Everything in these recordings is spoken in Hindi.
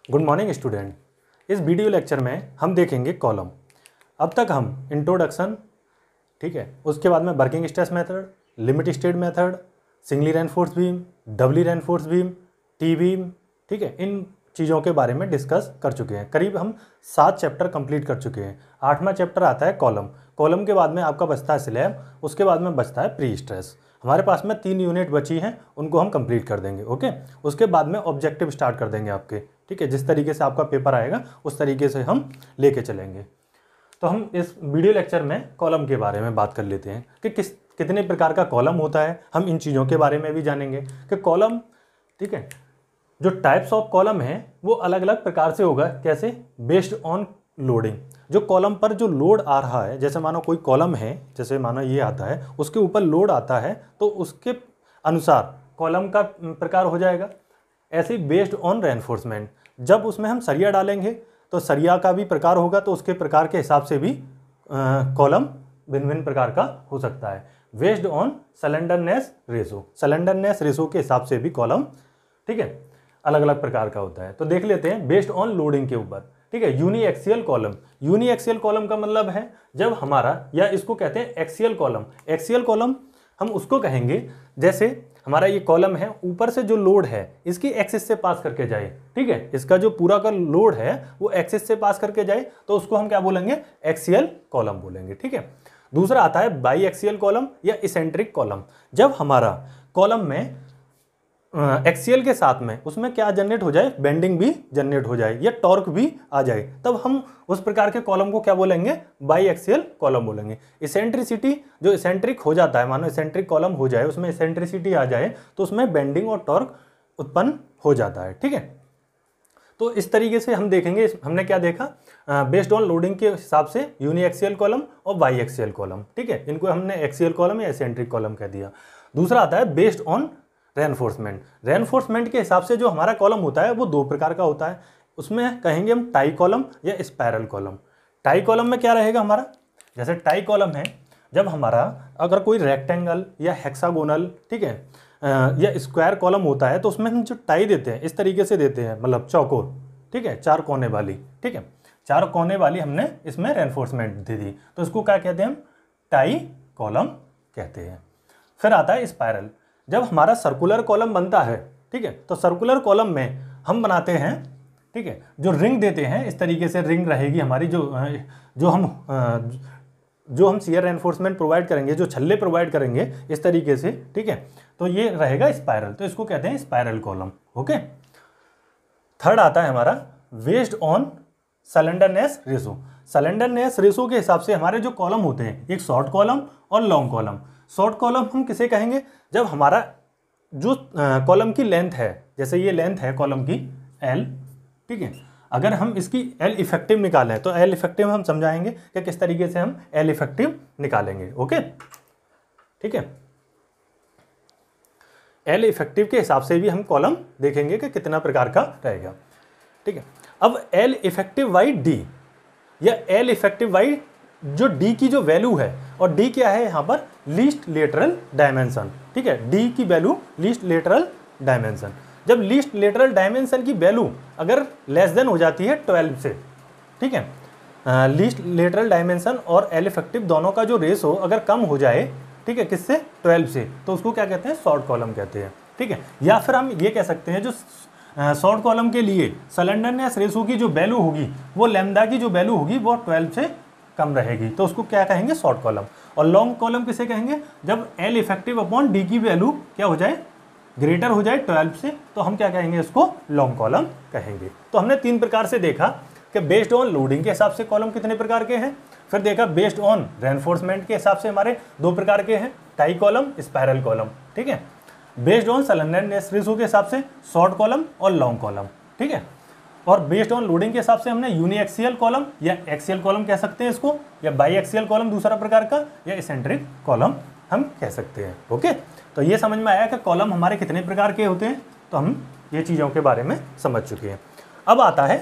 Good morning student. इस वीडियो लेक्चर में हम देखेंगे कॉलम। अब तक हम इंट्रोडक्शन, ठीक है, उसके बाद में working stress method, limit state method, singly reinforced beam, doubly reinforced beam, T beam, ठीक है, इन चीज़ों के बारे में डिस्कस कर चुके हैं। करीब हम 7 चैप्टर कंप्लीट कर चुके हैं। 8वां चैप्टर आता है कॉलम। कॉलम के बाद में आपका बचता है स्लैब, उसके बाद में बचता है प्री स्ट्रेस। हमारे पास में 3 यूनिट बची हैं, उनको हम कंप्लीट कर देंगे। ओके, उसके बाद में ऑब्जेक्टिव स्टार्ट कर देंगे आपके, ठीक है। जिस तरीके से आपका पेपर आएगा उस तरीके से हम लेके चलेंगे। तो हम इस वीडियो लेक्चर में कॉलम के बारे में बात कर लेते हैं कि कितने प्रकार का कॉलम होता है। हम इन चीज़ों के बारे में भी जानेंगे कि कॉलम, ठीक है, जो टाइप्स ऑफ कॉलम है वो अलग अलग प्रकार से होगा। कैसे? Based on loading. जो कॉलम पर जो लोड आ रहा है, जैसे मानो कोई कॉलम है, जैसे मानो ये आता है, उसके ऊपर लोड आता है तो उसके अनुसार कॉलम का प्रकार हो जाएगा। ऐसे बेस्ड ऑन रेनफोर्समेंट, जब उसमें हम सरिया डालेंगे तो सरिया का भी प्रकार होगा, तो उसके प्रकार के हिसाब से भी कॉलम भिन्न भिन्न प्रकार का हो सकता है। Based on slenderness ratio, slenderness ratio के हिसाब से भी कॉलम, ठीक है, अलग अलग प्रकार का होता है। तो देख लेते हैं बेस्ड ऑन लोडिंग के ऊपर, ठीक है। Uniaxial column, uniaxial column का मतलब है जब हमारा, या इसको कहते हैं एक्सियल कॉलम। एक्सियल कॉलम हम उसको कहेंगे जैसे हमारा ये कॉलम है, ऊपर से जो लोड है इसकी एक्सिस से पास करके जाए, ठीक है, इसका जो पूरा का लोड है वो एक्सिस से पास करके जाए, तो उसको हम क्या बोलेंगे? एक्सियल कॉलम बोलेंगे, ठीक है। दूसरा आता है बाई एक्सियल कॉलम या इसेंट्रिक कॉलम। जब हमारा कॉलम में एक्सियल के साथ में उसमें क्या जनरेट हो जाए? बेंडिंग भी जनरेट हो जाए या टॉर्क भी आ जाए, तब हम उस प्रकार के कॉलम को क्या बोलेंगे? बाई एक्सियल कॉलम बोलेंगे। इसेंट्रिसिटी, जो इसेंट्रिक हो जाता है, मानो इसेंट्रिक कॉलम हो जाए, उसमें इसेंट्रिसिटी आ जाए तो उसमें बेंडिंग और टॉर्क उत्पन्न हो जाता है, ठीक है। तो इस तरीके से हम देखेंगे, हमने क्या देखा? बेस्ड ऑन लोडिंग के हिसाब से यूनी एक्सियल कॉलम और बाई एक्सियल कॉलम, ठीक है, इनको हमने एक्सियल कॉलम या इसेंट्रिक कॉलम कह दिया। दूसरा आता है बेस्ड ऑन रेनफोर्समेंट। रेनफोर्समेंट के हिसाब से जो हमारा कॉलम होता है वो 2 प्रकार का होता है। उसमें कहेंगे हम टाई कॉलम या स्पाइरल कॉलम। टाई कॉलम में क्या रहेगा हमारा? जैसे टाई कॉलम है, जब हमारा अगर कोई रेक्टेंगल या हेक्सागोनल, ठीक है, या स्क्वायर कॉलम होता है तो उसमें हम जो टाई देते हैं इस तरीके से देते हैं, मतलब चौकोर, ठीक है, 4 कोने वाली, ठीक है, 4 कोने वाली हमने इसमें रेनफोर्समेंट दे दी, तो इसको क्या कहते हैं? हम टाई कॉलम कहते हैं। फिर आता है स्पाइरल। जब हमारा सर्कुलर कॉलम बनता है, ठीक है, तो सर्कुलर कॉलम में हम बनाते हैं, ठीक है, जो रिंग देते हैं, इस तरीके से रिंग रहेगी हमारी, जो हम शियर रेनफोर्समेंट प्रोवाइड करेंगे, जो छल्ले प्रोवाइड करेंगे इस तरीके से, ठीक है, तो ये रहेगा स्पाइरल, तो इसको कहते हैं स्पाइरल कॉलम। ओके। थर्ड आता है हमारा based on slenderness ratio. Slenderness ratio के हिसाब से हमारे जो कॉलम होते हैं, एक शॉर्ट कॉलम और लॉन्ग कॉलम। शॉर्ट कॉलम हम किसे कहेंगे? जब हमारा जो कॉलम की लेंथ है, जैसे ये लेंथ है कॉलम की L, ठीक है, अगर हम इसकी L इफेक्टिव निकालें तो L इफेक्टिव हम समझाएंगे कि किस तरीके से हम L इफेक्टिव निकालेंगे। ओके, ठीक है, L इफेक्टिव के हिसाब से भी हम कॉलम देखेंगे कि कितना प्रकार का रहेगा, ठीक है। अब L इफेक्टिव बाई D या L इफेक्टिव बाई जो D की जो वैल्यू है, और D क्या है यहाँ पर? लीस्ट लेटरल डायमेंशन, ठीक है, D की वैल्यू लीस्ट लेटरल डायमेंशन। जब लीस्ट लेटरल डायमेंशन की वैल्यू अगर लेस देन हो जाती है 12 से, ठीक है, लीस्ट लेटरल डायमेंशन और L इफेक्टिव दोनों का जो रेशो अगर कम हो जाए, ठीक है, किससे? 12 से, तो उसको क्या कहते हैं? शॉर्ट कॉलम कहते हैं, ठीक है। या फिर हम ये कह सकते हैं जो शॉर्ट कॉलम के लिए स्लेंडरनेस रेशो की जो वैल्यू होगी, वो लैम्डा की जो वैल्यू होगी वो 12 से कम रहेगी, तो उसको क्या कहेंगे? Short column. और लॉन्ग कॉलम किसे कहेंगे? जब L इफेक्टिव अपॉन D की वैल्यू क्या हो जाए? ग्रेटर हो जाए 12 से, तो हम क्या कहेंगे? इसको लॉन्ग कॉलम कहेंगे। तो हमने 3 प्रकार से देखा कि बेस्ड ऑन लोडिंग के हिसाब से कॉलम कितने प्रकार के हैं। फिर देखा बेस्ड ऑन रेनफोर्समेंट के हिसाब से हमारे 2 प्रकार के हैं, टाई कॉलम, स्पाइरल कॉलम, ठीक है। बेस्ड ऑन स्लेंडरनेस रेशो के हिसाब से शॉर्ट कॉलम और लॉन्ग कॉलम, ठीक है। और बेस्ड ऑन लोडिंग के हिसाब से हमने यूनी एक्सियल कॉलम या एक्सियल कॉलम कह सकते हैं इसको, या बाई एक्सियल कॉलम दूसरा प्रकार का, या इसेंट्रिक कॉलम हम कह सकते हैं। ओके, तो ये समझ में आया कि कॉलम हमारे कितने प्रकार के होते हैं, तो हम ये चीज़ों के बारे में समझ चुके हैं। अब आता है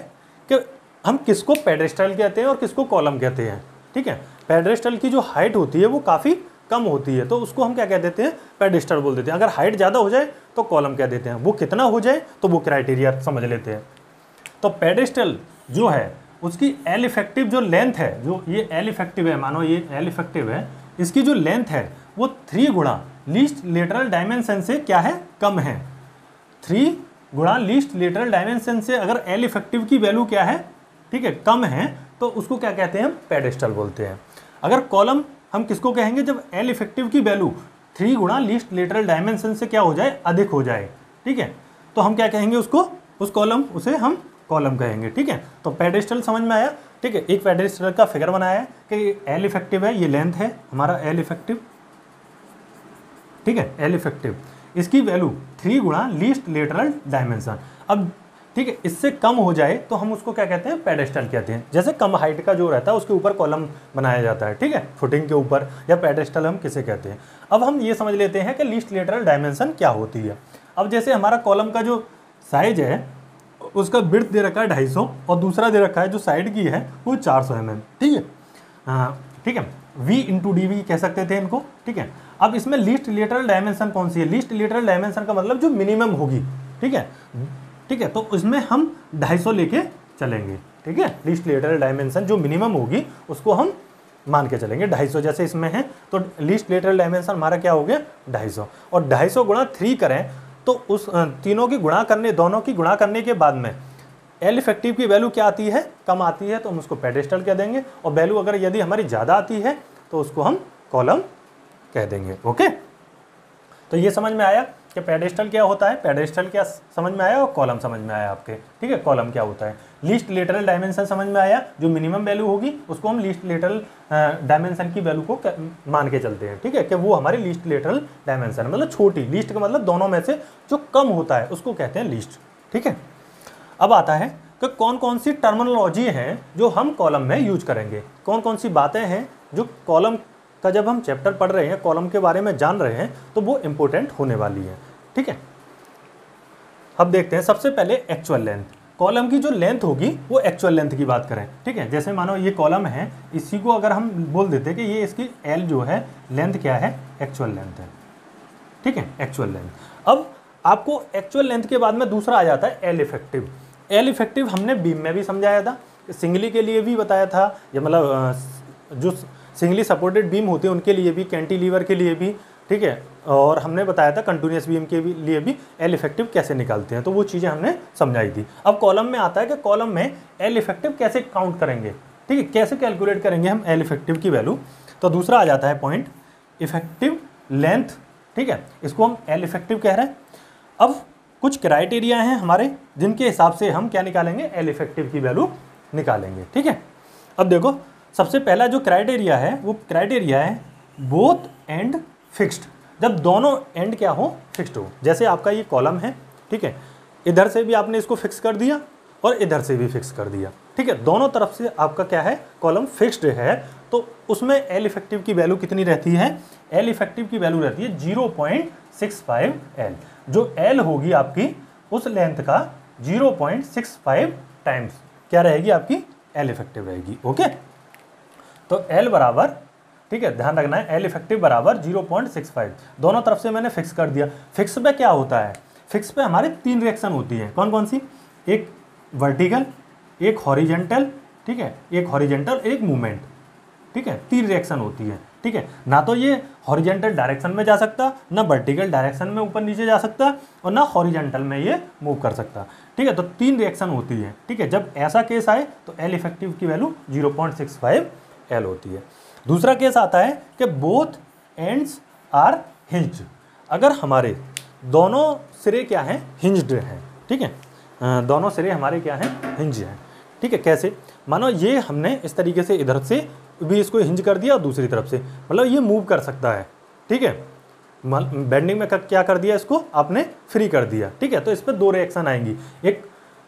कि हम किसको पेडेस्टल कहते हैं और किसको कॉलम कहते हैं, ठीक है। पेडेस्टल की जो हाइट होती है वो काफ़ी कम होती है, तो उसको हम क्या कह देते हैं? पेडेस्टल बोल देते हैं। अगर हाइट ज़्यादा हो जाए तो कॉलम कह देते हैं। वो कितना हो जाए तो वो क्राइटेरिया समझ लेते हैं। तो पेडेस्टल जो है उसकी एल इफेक्टिव जो लेंथ है, जो ये एल इफेक्टिव है, मानो ये एल इफेक्टिव है, इसकी जो लेंथ है वो 3 गुणा लीस्ट लेटरल डायमेंशन से क्या है, कम है। 3 गुणा लीस्ट लेटरल डायमेंशन से अगर एल इफेक्टिव की वैल्यू क्या है, ठीक है, कम है, तो उसको क्या कहते हैं, हम पेडेस्टल बोलते हैं। अगर कॉलम हम किसको कहेंगे, जब एल इफेक्टिव की वैल्यू 3 गुणा लीस्ट लेटरल डायमेंशन से क्या हो जाए, अधिक हो जाए, ठीक है, तो हम क्या कहेंगे उसको, उस कॉलम, उसे हम कॉलम कहेंगे, ठीक है। तो पेडेस्टल समझ में आया, ठीक है। एक पेडेस्टल का फिगर बनाया है कि एल इफेक्टिव है, ये लेंथ है हमारा एल इफेक्टिव, ठीक है, एल इफेक्टिव, इसकी वैल्यू 3 गुणा लीस्ट लेटरल डायमेंशन। अब ठीक है, इससे कम हो जाए तो हम उसको क्या कहते हैं, पेडेस्टल कहते हैं। जैसे कम हाइट का जो रहता है उसके ऊपर कॉलम बनाया जाता है, ठीक है, फुटिंग के ऊपर, या पेडेस्टल हम किसे कहते हैं। अब हम ये समझ लेते हैं कि लीस्ट लेटरल डायमेंशन क्या होती है। अब जैसे हमारा कॉलम का जो साइज है उसका बिड्थ दे रखा है 250 और दूसरा दे रखा है जो साइड की है वो 400 mm, ठीक है, हाँ ठीक है, V इंटू डी वी कह सकते थे इनको, ठीक है। अब इसमें लीस्ट लेटरल डायमेंशन कौन सी है, लीस्ट लेटरल डायमेंशन का मतलब जो मिनिमम होगी, ठीक है, ठीक है, तो उसमें हम 250 लेके चलेंगे, ठीक है। लीस्ट लेटरल डायमेंशन जो मिनिमम होगी उसको हम मान के चलेंगे 250, जैसे इसमें है तो लीस्ट लेटरल डायमेंशन हमारा क्या हो गया 250, और 250 गुणा 3 करें तो उस तीनों की गुणा करने, दोनों की गुणा करने के बाद में एल इफेक्टिव की वैल्यू क्या आती है, कम आती है, तो हम उसको पेडेस्टल कह देंगे, और वैल्यू अगर यदि हमारी ज़्यादा आती है तो उसको हम कॉलम कह देंगे। ओके, तो ये समझ में आया कि पेडेस्टल क्या होता है, पेडेस्टल क्या समझ में आया, और कॉलम समझ में आया आपके, ठीक है। कॉलम क्या होता है, लीस्ट लेटरल डायमेंशन समझ में आया, जो मिनिमम वैल्यू होगी उसको हम लीस्ट लेटरल डायमेंशन की वैल्यू को मान के चलते हैं, ठीक है, कि वो हमारी लीस्ट लेटरल डायमेंशन, मतलब छोटी, लीस्ट का मतलब दोनों में से जो कम होता है उसको कहते हैं लीस्ट, ठीक है। अब आता है कि कौन कौन सी टर्मिनोलॉजी हैं जो हम कॉलम में यूज करेंगे, कौन कौन सी बातें हैं जो कॉलम का जब हम चैप्टर पढ़ रहे हैं, कॉलम के बारे में जान रहे हैं, तो वो इंपॉर्टेंट होने वाली है, ठीक है। अब देखते हैं, सबसे पहले एक्चुअल लेंथ, कॉलम की जो लेंथ होगी वो एक्चुअल लेंथ की बात करें, ठीक है। जैसे मानो ये कॉलम है, इसी को अगर हम बोल देते हैं कि ये इसकी एल जो है लेंथ क्या है, एक्चुअल लेंथ है, ठीक है, एक्चुअल लेंथ। अब आपको एक्चुअल लेंथ के बाद में दूसरा आ जाता है एल इफेक्टिव। एल इफेक्टिव हमने बीम में भी समझाया था, सिंगली के लिए भी बताया था, या मतलब जो सिंगली सपोर्टेड बीम होते हैं उनके लिए भी, कैंटिलीवर के लिए भी, ठीक है, और हमने बताया था कंटिन्यूस बीम के लिए भी एल इफेक्टिव कैसे निकालते हैं, तो वो चीज़ें हमने समझाई थी। अब कॉलम में आता है कि कॉलम में एल इफेक्टिव कैसे काउंट करेंगे, ठीक है, कैसे कैलकुलेट करेंगे हम एल इफेक्टिव की वैल्यू। तो दूसरा आ जाता है पॉइंट इफेक्टिव लेंथ, ठीक है, इसको हम एल इफेक्टिव कह रहे हैं। अब कुछ क्राइटेरिया हैं हमारे जिनके हिसाब से हम क्या निकालेंगे, एल इफेक्टिव की वैल्यू निकालेंगे, ठीक है। अब देखो, सबसे पहला जो क्राइटेरिया है वो क्राइटेरिया है बोथ एंड फिक्स्ड, जब दोनों एंड क्या हो, फिक्स्ड हो। जैसे आपका ये कॉलम है, ठीक है, इधर से भी आपने इसको फिक्स कर दिया और इधर से भी फिक्स कर दिया, ठीक है, दोनों तरफ से आपका क्या है, कॉलम फिक्स्ड है, तो उसमें एल इफेक्टिव की वैल्यू कितनी रहती है, एल इफेक्टिव की वैल्यू रहती है 0.65 एल। जो एल होगी आपकी उस लेंथ का 0.65 टाइम्स क्या रहेगी, आपकी एल इफेक्टिव रहेगी। ओके, तो एल बराबर, ठीक है, ध्यान रखना है, एल इफेक्टिव बराबर 0.65, दोनों तरफ से मैंने फिक्स कर दिया। फिक्स पे क्या होता है, फिक्स पे हमारे 3 रिएक्शन होती है, कौन कौन सी, एक वर्टिकल, एक हॉरिजेंटल, ठीक है, एक हॉरिजेंटल, एक मूवमेंट, ठीक है, 3 रिएक्शन होती है, ठीक है। ना तो ये हॉरिजेंटल डायरेक्शन में जा सकता, ना वर्टिकल डायरेक्शन में ऊपर नीचे जा सकता, और ना हॉरिजेंटल में ये मूव कर सकता, ठीक है। तो 3 रिएक्शन होती है, ठीक है। जब ऐसा केस आए तो एल इफेक्टिव की वैल्यू 0.65 एल होती है। दूसरा केस आता है कि बोथ एंड्स आर हिंज्ड, अगर हमारे दोनों सिरे क्या हैं, हिंज्ड हैं, ठीक है, दोनों सिरे हमारे क्या हैं, हिंज हैं, ठीक है। कैसे, मानो ये हमने इस तरीके से इधर से भी इसको हिंज कर दिया और दूसरी तरफ से, मतलब ये मूव कर सकता है, ठीक है, बेंडिंग में क्या कर दिया, इसको आपने फ्री कर दिया, ठीक है। तो इस पर 2 रिएक्शन आएंगी, एक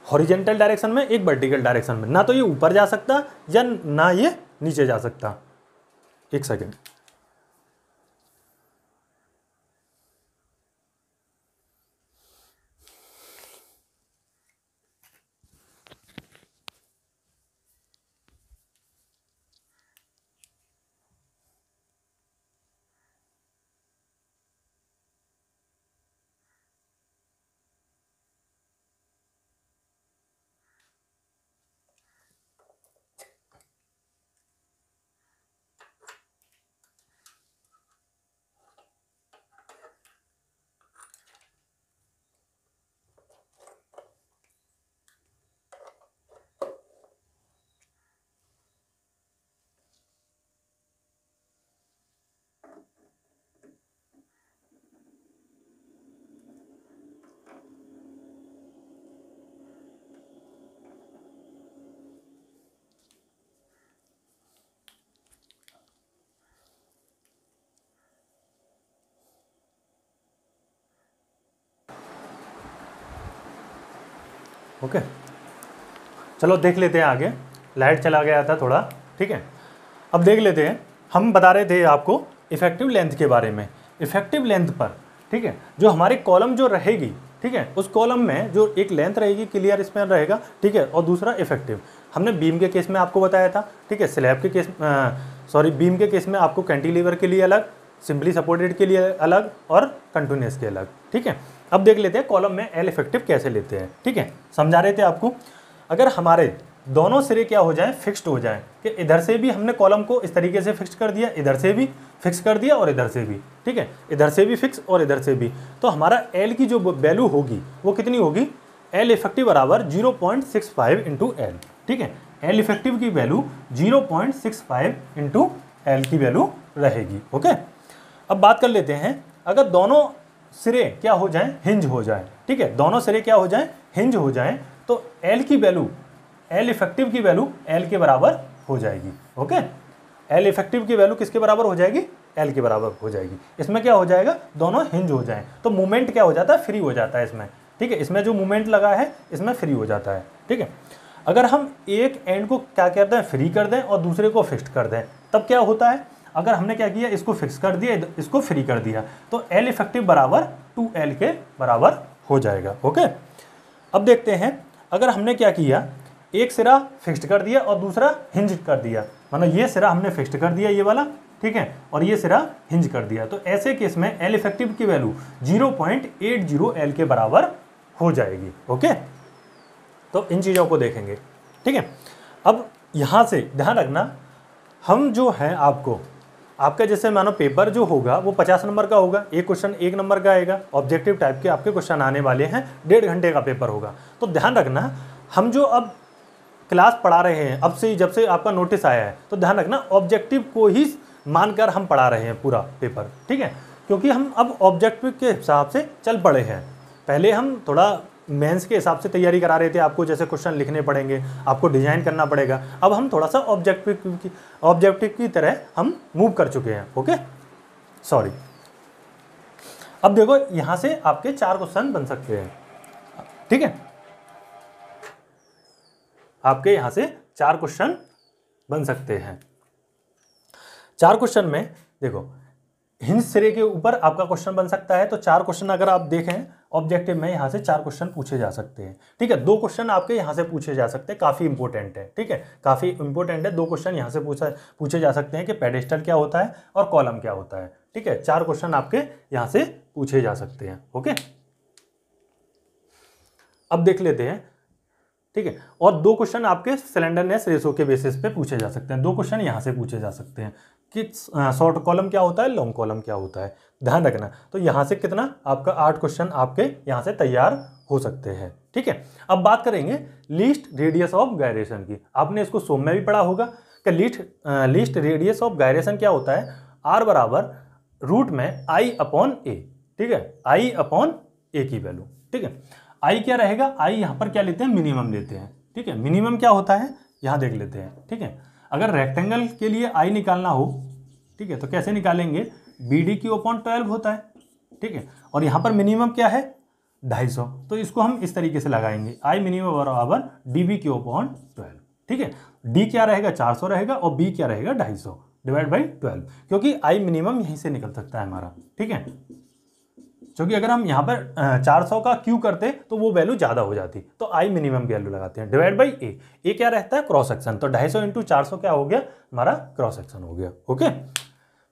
हॉरिजेंटल डायरेक्शन में, एक वर्टिकल डायरेक्शन में, ना तो ये ऊपर जा सकता या ना ये नीचे जा सकता। एक सेकेंड, ओके, चलो देख लेते हैं आगे। लाइट चला गया था थोड़ा, ठीक है। अब देख लेते हैं, हम बता रहे थे आपको इफेक्टिव लेंथ के बारे में। इफेक्टिव लेंथ पर, ठीक है, जो हमारी कॉलम जो रहेगी, ठीक है, उस कॉलम में जो एक लेंथ रहेगी क्लियर स्पैन रहेगा, ठीक है, और दूसरा इफेक्टिव। हमने बीम के केस में आपको बताया था, ठीक है, स्लैब के केस बीम के केस में आपको कैंटिलीवर के लिए अलग, सिंपली सपोर्टेड के लिए अलग और कंटिन्यूस के अलग, ठीक है। अब देख लेते हैं कॉलम में एल इफेक्टिव कैसे लेते हैं, ठीक है। समझा रहे थे आपको, अगर हमारे दोनों सिरे क्या हो जाए, फिक्स्ड हो जाए, कि इधर से भी हमने कॉलम को इस तरीके से फिक्स कर दिया, इधर से भी फिक्स कर दिया और इधर से भी, ठीक है, इधर से भी फिक्स और इधर से भी, तो हमारा एल की जो वैल्यू होगी वो कितनी होगी, एल इफेक्टिव बराबर 0.65 इंटू एल, ठीक है। एल इफेक्टिव की वैल्यू 0.65 इंटू एल की वैल्यू रहेगी। ओके, अब बात कर लेते हैं, अगर दोनों सिरे क्या हो जाएं, हिंज हो जाए, ठीक है, दोनों सिरे क्या हो जाएं, हिंज हो जाएं, तो एल की वैल्यू, एल इफेक्टिव की वैल्यू एल के बराबर हो जाएगी। ओके, एल इफेक्टिव की वैल्यू किसके बराबर हो जाएगी, एल के बराबर हो जाएगी। इसमें क्या हो जाएगा, दोनों हिंज हो जाएं, तो मूवमेंट क्या हो जाता है, फ्री हो जाता है इसमें, ठीक है, इसमें जो मूवमेंट लगा है इसमें फ्री हो जाता है, ठीक है। अगर हम एक एंड को क्या कहते हैं, फ्री कर दें और दूसरे को फिक्स कर दें, तब क्या होता है, अगर हमने क्या किया, इसको फिक्स कर दिया, इसको फ्री कर दिया, तो एल इफेक्टिव बराबर 2L के बराबर हो जाएगा। ओके, अब देखते हैं, अगर हमने क्या किया, एक सिरा फिक्स्ड कर दिया और दूसरा हिंज कर दिया, मतलब ये सिरा हमने फिक्स्ड कर दिया ये वाला, ठीक है, और ये सिरा हिंज कर दिया, तो ऐसे केस में एल इफेक्टिव की वैल्यू 0.80 L के बराबर हो जाएगी। ओके, तो इन चीज़ों को देखेंगे, ठीक है। अब यहाँ से ध्यान रखना, हम जो है आपका जैसे मानो पेपर जो होगा वो 50 नंबर का होगा, एक क्वेश्चन 1 नंबर का आएगा, ऑब्जेक्टिव टाइप के आपके क्वेश्चन आने वाले हैं, 1.5 घंटे का पेपर होगा। तो ध्यान रखना, हम जो अब क्लास पढ़ा रहे हैं, अब से जब से आपका नोटिस आया है, तो ध्यान रखना ऑब्जेक्टिव को ही मानकर हम पढ़ा रहे हैं पूरा पेपर, ठीक है, क्योंकि हम अब ऑब्जेक्टिव के हिसाब से चल पड़े हैं। पहले हम थोड़ा मेंस के हिसाब से तैयारी करा रहे थे, आपको जैसे क्वेश्चन लिखने पड़ेंगे, आपको डिजाइन करना पड़ेगा, अब हम थोड़ा सा ऑब्जेक्टिव की तरह हम मूव कर चुके हैं। Okay, sorry. अब देखो यहां से आपके 4 क्वेश्चन बन सकते हैं, ठीक है, आपके यहां से 4 क्वेश्चन बन सकते हैं। 4 क्वेश्चन में देखो, हिंज सिरे के ऊपर आपका क्वेश्चन बन सकता है, तो 4 क्वेश्चन अगर आप देखें ऑब्जेक्टिव में, यहां से 4 क्वेश्चन पूछे जा सकते हैं, ठीक है। 2 क्वेश्चन आपके यहां से पूछे जा सकते हैं, काफी इंपॉर्टेंट है, ठीक है, काफी इंपॉर्टेंट है। 2 क्वेश्चन यहां से पूछे जा सकते हैं कि पेडेस्टल क्या होता है और कॉलम क्या होता है, ठीक है। 4 क्वेश्चन आपके यहां से पूछे जा सकते हैं। ओके, अब देख लेते हैं, ठीक है, और 2 क्वेश्चन आपके स्लेंडरनेस रेशो के बेसिस पे पूछे जा सकते हैं। 2 क्वेश्चन यहां से पूछे जा सकते हैं कि शॉर्ट कॉलम क्या होता है, लॉन्ग कॉलम क्या होता है, ध्यान रखना। तो यहां से कितना आपका 8 क्वेश्चन आपके यहां से तैयार हो सकते हैं, ठीक है। अब बात करेंगे लीस्ट रेडियस ऑफ गायरेशन की। आपने इसको सोम में भी पढ़ा होगा कि लीस्ट रेडियस ऑफ गायरेशन क्या होता है, आर बराबर रूट में I/A, ठीक है, I/A की वैल्यू, ठीक है। आई क्या रहेगा, आई यहाँ पर क्या लेते हैं, मिनिमम लेते हैं, ठीक है। मिनिमम क्या होता है यहाँ देख लेते हैं, ठीक है। अगर रेक्टेंगल के लिए आई निकालना हो, ठीक है, तो कैसे निकालेंगे, BD/12 होता है, ठीक है, और यहाँ पर मिनिमम क्या है 250, तो इसको हम इस तरीके से लगाएंगे, आई मिनिमम बराबर DB/12, ठीक है। डी क्या रहेगा 400 रहेगा और बी क्या रहेगा 250 डिवाइड बाई 12, क्योंकि आई मिनिमम यहीं से निकल सकता है हमारा, ठीक है। क्योंकि अगर हम यहाँ पर 400 का क्यू करते तो वो वैल्यू ज़्यादा हो जाती, तो आई मिनिमम की वैल्यू लगाते हैं, डिवाइड बाई ए क्या रहता है, क्रॉस सेक्शन, तो 250 इंटू 400 क्या हो गया, हमारा क्रॉस सेक्शन हो गया। ओके,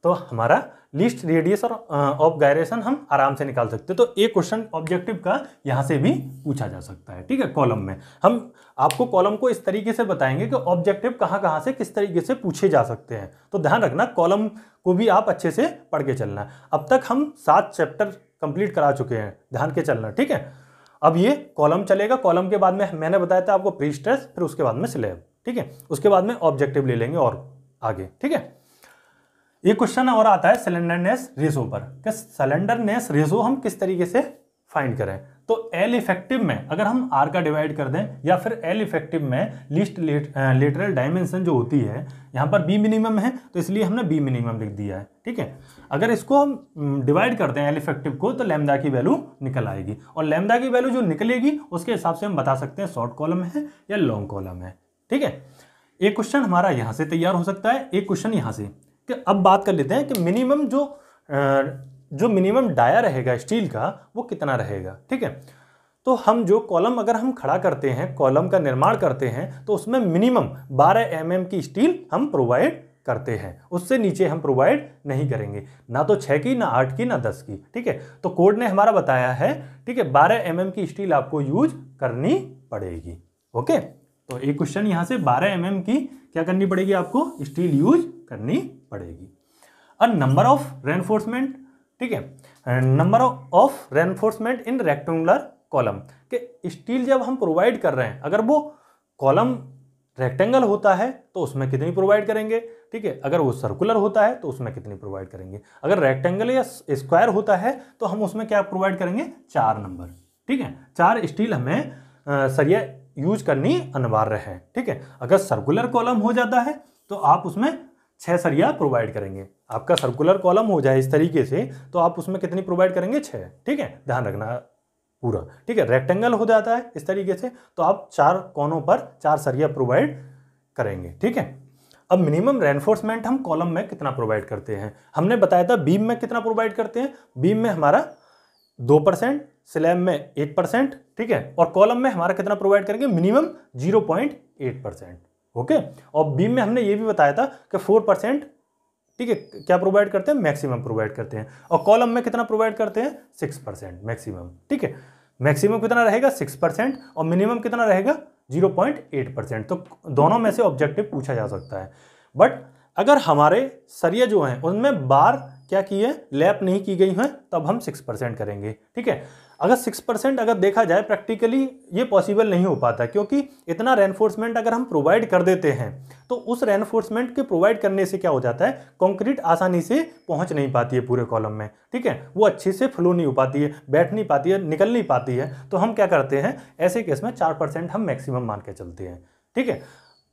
तो हमारा लीस्ट रेडियस ऑफ गायरेशन हम आराम से निकाल सकते हैं। तो एक क्वेश्चन ऑब्जेक्टिव का यहाँ से भी पूछा जा सकता है, ठीक है। कॉलम में हम आपको कॉलम को इस तरीके से बताएंगे कि ऑब्जेक्टिव कहाँ से किस तरीके से पूछे जा सकते हैं, तो ध्यान रखना कॉलम को भी आप अच्छे से पढ़ के चलना। अब तक हम 7 चैप्टर कंप्लीट करा चुके हैं, ध्यान के चलना, ठीक है। अब ये कॉलम चलेगा, कॉलम के बाद में मैंने बताया था आपको प्री स्ट्रेस, फिर उसके बाद में स्लैब, ठीक है, उसके बाद में ऑब्जेक्टिव ले लेंगे और आगे, ठीक है। एक क्वेश्चन और आता है सिलेंडरनेस रेशो पर, कि सिलेंडरनेस रेशो हम किस तरीके से फाइंड करें। तो एल इफेक्टिव में अगर हम आर का डिवाइड कर दें या फिर एल इफेक्टिव में लीस्ट लेटरल डायमेंशन जो होती है, यहाँ पर बी मिनिमम है तो इसलिए हमने बी मिनिमम लिख दिया है। ठीक है, अगर इसको हम डिवाइड करते हैं एल इफेक्टिव को तो लैम्डा की वैल्यू निकल आएगी, और लैम्डा की वैल्यू जो निकलेगी उसके हिसाब से हम बता सकते हैं शॉर्ट कॉलम है या लॉन्ग कॉलम है। ठीक है, एक क्वेश्चन हमारा यहाँ से तैयार हो सकता है, एक क्वेश्चन यहाँ से। कि अब बात कर लेते हैं कि मिनिमम जो मिनिमम डाया रहेगा स्टील का वो कितना रहेगा। ठीक है, तो हम जो कॉलम अगर हम खड़ा करते हैं, कॉलम का निर्माण करते हैं, तो उसमें मिनिमम 12 mm की स्टील हम प्रोवाइड करते हैं, उससे नीचे हम प्रोवाइड नहीं करेंगे, ना तो 6 की, ना 8 की, ना 10 की। ठीक है, तो कोड ने हमारा बताया है, ठीक है, 12 mm की स्टील आपको यूज करनी पड़ेगी। ओके, तो एक क्वेश्चन यहाँ से 12 mm की क्या करनी पड़ेगी, आपको स्टील यूज करनी पड़ेगी। और नंबर ऑफ रेनफोर्समेंट, ठीक है, number of reinforcement in rectangular column, कि स्टील जब हम प्रोवाइड कर रहे हैं, अगर वो कॉलम रेक्टेंगल होता है तो उसमें कितनी प्रोवाइड करेंगे। ठीक है, अगर वो सर्कुलर होता है तो उसमें कितनी प्रोवाइड करेंगे। अगर रेक्टेंगल या स्क्वायर होता है तो हम उसमें क्या प्रोवाइड करेंगे, 4 नंबर। ठीक है, 4 स्टील हमें सरिया यूज करनी अनिवार्य है। ठीक है, अगर सर्कुलर कॉलम हो जाता है तो आप उसमें 6 सरिया प्रोवाइड करेंगे। आपका सर्कुलर कॉलम हो जाए इस तरीके से तो आप उसमें कितनी प्रोवाइड करेंगे, 6। ठीक है, ध्यान रखना पूरा। ठीक है, रेक्टेंगल हो जाता है इस तरीके से तो आप 4 कोनों पर 4 सरिया प्रोवाइड करेंगे। ठीक है, अब मिनिमम रेनफोर्समेंट हम कॉलम में कितना प्रोवाइड करते हैं, हमने बताया था बीम में कितना प्रोवाइड करते हैं। बीम में हमारा 2%, स्लैब में 1%। ठीक है, और कॉलम में हमारा कितना प्रोवाइड करेंगे, मिनिमम 0.8%। ओके, और बीम में हमने ये भी बताया था कि 4%, ठीक है, क्या प्रोवाइड करते हैं, मैक्सिमम प्रोवाइड करते हैं। और कॉलम में कितना प्रोवाइड करते हैं, 6% मैक्सिमम। ठीक है, मैक्सिमम कितना रहेगा, 6%, और मिनिमम कितना रहेगा, 0.8%। तो दोनों में से ऑब्जेक्टिव पूछा जा सकता है। बट अगर हमारे सरिया जो हैं उनमें बार क्या की है, लैप नहीं की गई हैं, तब हम 6% करेंगे। ठीक है, अगर 6% अगर देखा जाए प्रैक्टिकली ये पॉसिबल नहीं हो पाता, क्योंकि इतना रेनफोर्समेंट अगर हम प्रोवाइड कर देते हैं तो उस रेनफोर्समेंट के प्रोवाइड करने से क्या हो जाता है, कंक्रीट आसानी से पहुंच नहीं पाती है पूरे कॉलम में। ठीक है, वो अच्छे से फ्लो नहीं हो पाती है, बैठ नहीं पाती है, निकल नहीं पाती है। तो हम क्या करते हैं, ऐसे केस में 4% हम मैक्सिमम मान के चलते हैं। ठीक है,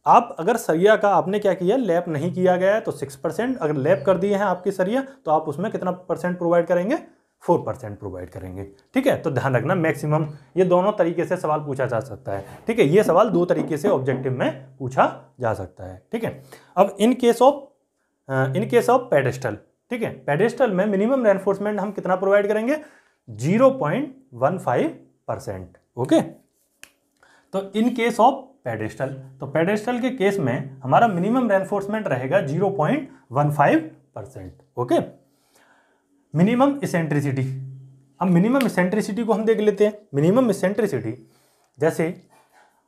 आप अगर सरिया का आपने क्या किया, लैप नहीं किया गया है तो 6%, अगर लैप कर दिए हैं आपकी सरिया तो आप उसमें कितना परसेंट प्रोवाइड करेंगे, 4% प्रोवाइड करेंगे। ठीक है, तो ध्यान रखना मैक्सिमम, ये दोनों तरीके से सवाल पूछा जा सकता है। ठीक है, ये सवाल 2 तरीके से ऑब्जेक्टिव में पूछा जा सकता है। ठीक है, अब इन केस ऑफ पेडेस्टल, ठीक है, पेडेस्टल में मिनिमम रेनफोर्समेंट हम कितना प्रोवाइड करेंगे, 0.15%। ओके, तो इन केस ऑफ पेडेस्टल, तो पेडेस्टल के केस में हमारा मिनिमम रेनफोर्समेंट रहेगा 0.15%। ओके, मिनिमम इसेंट्रिसिटी, अब मिनिमम इसेंट्रिसिटी को हम देख लेते हैं। मिनिमम इसेंट्रिसिटी, जैसे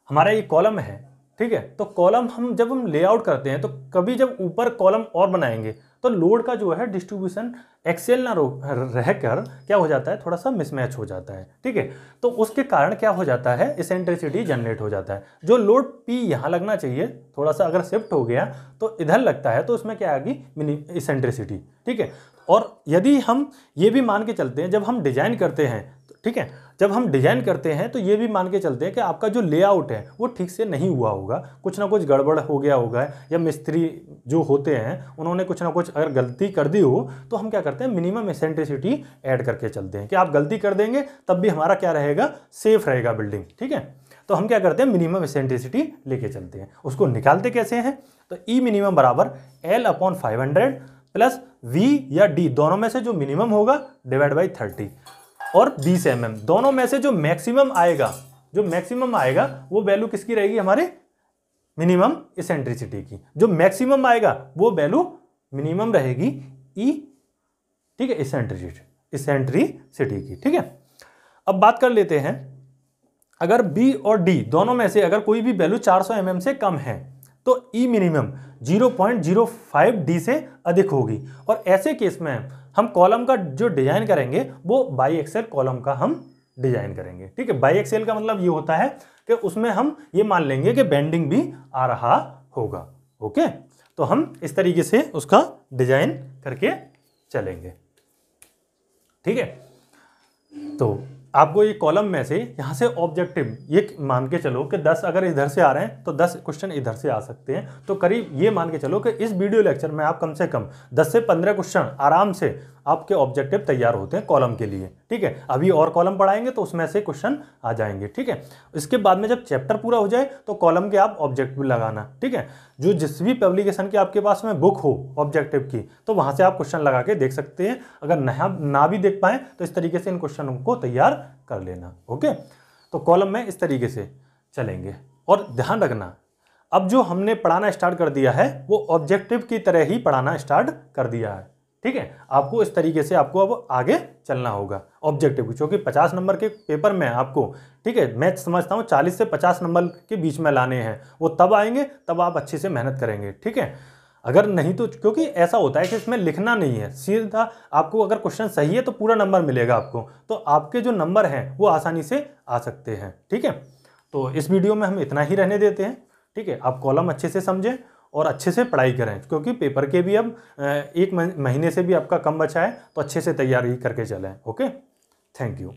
हमारा ये कॉलम है, ठीक है, तो कॉलम हम जब हम लेआउट करते हैं तो कभी जब ऊपर कॉलम और बनाएंगे तो लोड का जो है डिस्ट्रीब्यूशन एक्सेल ना रहकर क्या हो जाता है, थोड़ा सा मिसमैच हो जाता है। ठीक है, तो उसके कारण क्या हो जाता है, इसेंट्रिसिटी जनरेट हो जाता है। जो लोड P यहाँ लगना चाहिए, थोड़ा सा अगर शिफ्ट हो गया तो इधर लगता है, तो उसमें क्या आएगी, इसेंट्रिसिटी। ठीक है, और यदि हम ये भी मान के चलते हैं जब हम डिजाइन करते हैं, ठीक है, जब हम डिजाइन करते हैं तो ये भी मान के चलते हैं कि आपका जो लेआउट है वो ठीक से नहीं हुआ होगा, कुछ ना कुछ गड़बड़ हो गया होगा, या मिस्त्री जो होते हैं उन्होंने कुछ ना कुछ अगर गलती कर दी हो, तो हम क्या करते हैं, मिनिमम इसेंट्रिसिटी ऐड करके चलते हैं कि आप गलती कर देंगे तब भी हमारा क्या रहेगा, सेफ रहेगा बिल्डिंग। ठीक है, तो हम क्या करते हैं, मिनिमम इसेंट्रिसिटी लेके चलते हैं। उसको निकालते कैसे हैं, तो ई मिनिमम बराबर L/500 प्लस V या D दोनों में से जो मिनिमम होगा डिवाइड बाई 30, और 20 mm दोनों में से जो मैक्सिमम आएगा, वो वैल्यू किसकी रहेगी, हमारे मिनिमम इसेंट्रिसिटी की। जो मैक्सिमम आएगा वो वैल्यू मिनिमम रहेगी ई, ठीक है, इसेंट्रिसिटी की। ठीक है, अब बात कर लेते हैं, अगर बी और डी दोनों में से अगर कोई भी वैल्यू 400 mm से कम है तो ई मिनिमम 0.05 डी से अधिक होगी, और ऐसे केस में हम कॉलम का जो डिजाइन करेंगे वो बाई एक्सेल कॉलम का हम डिजाइन करेंगे। ठीक है, बाई एक्सेल का मतलब ये होता है कि उसमें हम ये मान लेंगे कि बेंडिंग भी आ रहा होगा। ओके, तो हम इस तरीके से उसका डिजाइन करके चलेंगे। ठीक है, तो आपको ये कॉलम में से यहाँ से ऑब्जेक्टिव ये मान के चलो कि 10 अगर इधर से आ रहे हैं तो 10 क्वेश्चन इधर से आ सकते हैं। तो करीब ये मान के चलो कि इस वीडियो लेक्चर में आप कम से कम 10 से 15 क्वेश्चन आराम से आपके ऑब्जेक्टिव तैयार होते हैं कॉलम के लिए, ठीक है। अभी और कॉलम पढ़ाएंगे तो उसमें से क्वेश्चन आ जाएंगे, ठीक है। इसके बाद में जब चैप्टर पूरा हो जाए तो कॉलम के आप ऑब्जेक्टिव लगाना, ठीक है। जो जिस भी पब्लिकेशन की आपके पास में बुक हो ऑब्जेक्टिव की, तो वहाँ से आप क्वेश्चन लगा के देख सकते हैं। अगर ना भी देख पाएँ तो इस तरीके से इन क्वेश्चनों को तैयार कर लेना, ओके। तो कॉलम में इस तरीके से चलेंगे। और ध्यान रखना, अब जो हमने पढ़ाना स्टार्ट कर दिया है वो ऑब्जेक्टिव की तरह ही पढ़ाना स्टार्ट कर दिया है, ठीक है। आपको इस तरीके से आपको अब आगे चलना होगा ऑब्जेक्टिव की, क्योंकि 50 नंबर के पेपर में आपको, ठीक है, मैं समझता हूँ 40 से 50 नंबर के बीच में लाने हैं। वो तब आएंगे तब आप अच्छे से मेहनत करेंगे, ठीक है। अगर नहीं तो, क्योंकि ऐसा होता है कि इसमें लिखना नहीं है, सीधा आपको अगर क्वेश्चन सही है तो पूरा नंबर मिलेगा आपको, तो आपके जो नंबर हैं वो आसानी से आ सकते हैं, ठीक है। तो इस वीडियो में हम इतना ही रहने देते हैं, ठीक है। आप कॉलम अच्छे से समझें और अच्छे से पढ़ाई करें, क्योंकि पेपर के भी अब 1 महीने से भी आपका कम बचा है, तो अच्छे से तैयारी करके चलें, ओके। Thank you.